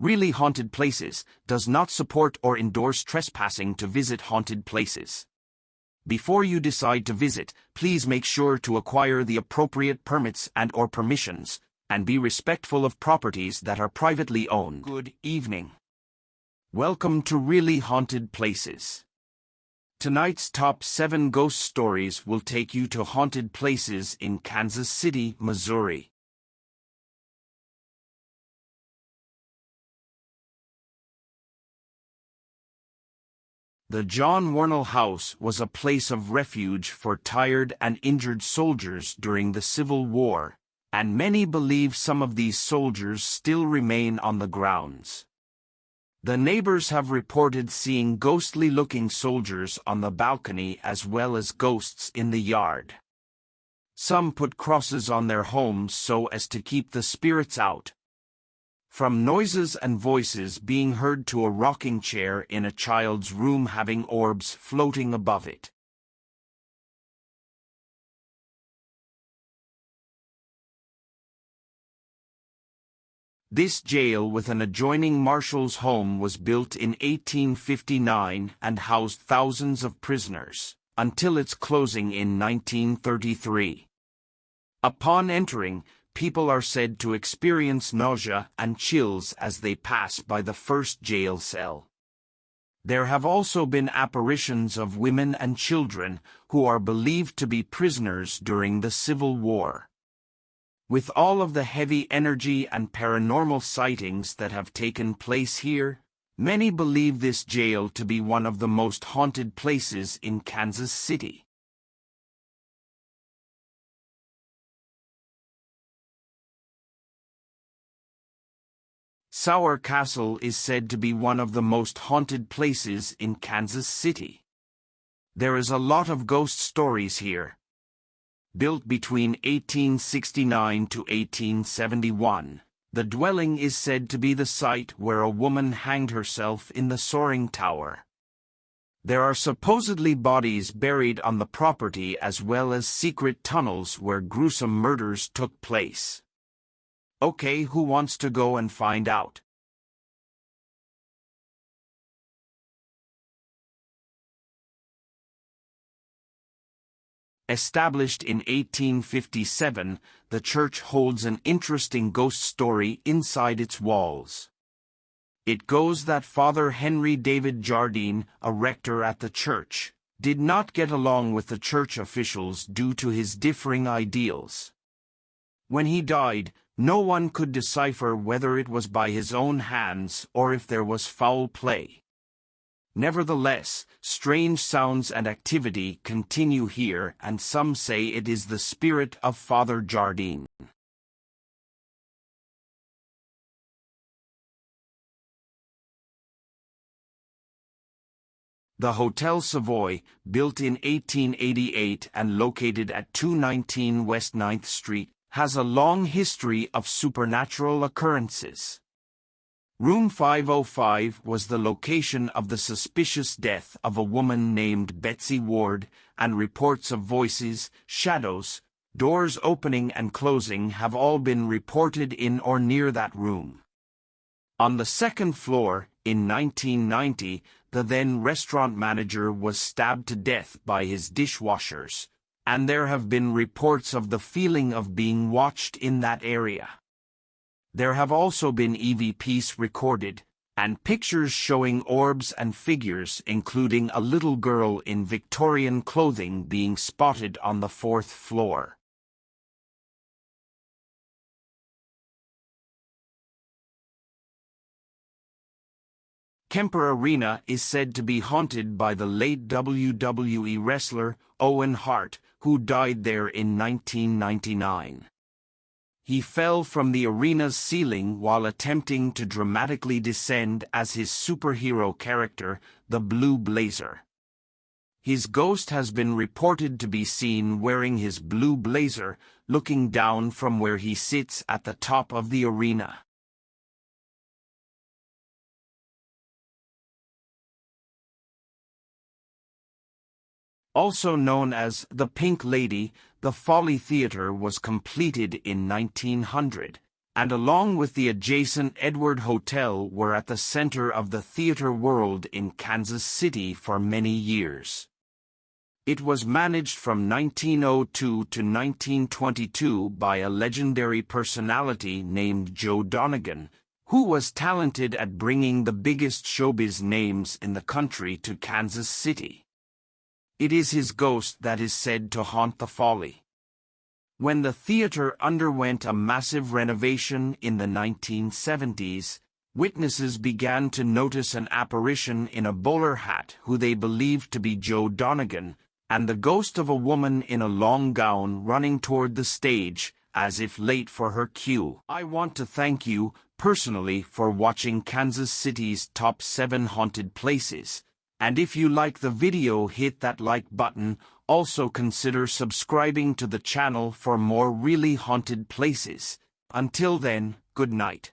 Really Haunted Places does not support or endorse trespassing to visit haunted places. Before you decide to visit, please make sure to acquire the appropriate permits and/or permissions, and be respectful of properties that are privately owned. Good evening. Welcome to Really Haunted Places. Tonight's top 7 ghost stories will take you to haunted places in Kansas City, Missouri. The John Wornall House was a place of refuge for tired and injured soldiers during the Civil War, and many believe some of these soldiers still remain on the grounds. The neighbors have reported seeing ghostly-looking soldiers on the balcony as well as ghosts in the yard. Some put crosses on their homes so as to keep the spirits out. From noises and voices being heard to a rocking chair in a child's room having orbs floating above it. This jail with an adjoining Marshal's home was built in 1859 and housed thousands of prisoners, until its closing in 1933. Upon entering, people are said to experience nausea and chills as they pass by the first jail cell. There have also been apparitions of women and children who are believed to be prisoners during the Civil War. With all of the heavy energy and paranormal sightings that have taken place here, many believe this jail to be one of the most haunted places in Kansas City. Sauer Castle is said to be one of the most haunted places in Kansas City. There is a lot of ghost stories here. Built between 1869 to 1871, the dwelling is said to be the site where a woman hanged herself in the soaring tower. There are supposedly bodies buried on the property as well as secret tunnels where gruesome murders took place. Okay, who wants to go and find out? Established in 1857, the church holds an interesting ghost story inside its walls. It goes that Father Henry David Jardine, a rector at the church, did not get along with the church officials due to his differing ideals. When he died, no one could decipher whether it was by his own hands or if there was foul play. Nevertheless, strange sounds and activity continue here, and some say it is the spirit of Father Jardine. The Hotel Savoy, built in 1888 and located at 219 West 9th Street, has a long history of supernatural occurrences. Room 505 was the location of the suspicious death of a woman named Betsy Ward, and reports of voices, shadows, doors opening and closing have all been reported in or near that room. On the second floor, in 1990, the then restaurant manager was stabbed to death by his dishwashers, and there have been reports of the feeling of being watched in that area. There have also been EVPs recorded, and pictures showing orbs and figures including a little girl in Victorian clothing being spotted on the 4th floor. Kemper Arena is said to be haunted by the late WWE wrestler Owen Hart, who died there in 1999. He fell from the arena's ceiling while attempting to dramatically descend as his superhero character, the Blue Blazer. His ghost has been reported to be seen wearing his blue blazer, looking down from where he sits at the top of the arena. Also known as the Pink Lady, the Folly Theater was completed in 1900, and along with the adjacent Edward Hotel were at the center of the theater world in Kansas City for many years. It was managed from 1902 to 1922 by a legendary personality named Joe Donegan, who was talented at bringing the biggest showbiz names in the country to Kansas City. It is his ghost that is said to haunt the Folly. When the theater underwent a massive renovation in the 1970s, witnesses began to notice an apparition in a bowler hat who they believed to be Joe Donegan, and the ghost of a woman in a long gown running toward the stage, as if late for her cue. I want to thank you, personally, for watching Kansas City's Top 7 Haunted Places, and if you like the video, hit that like button. Also consider subscribing to the channel for more really haunted places. Until then, good night.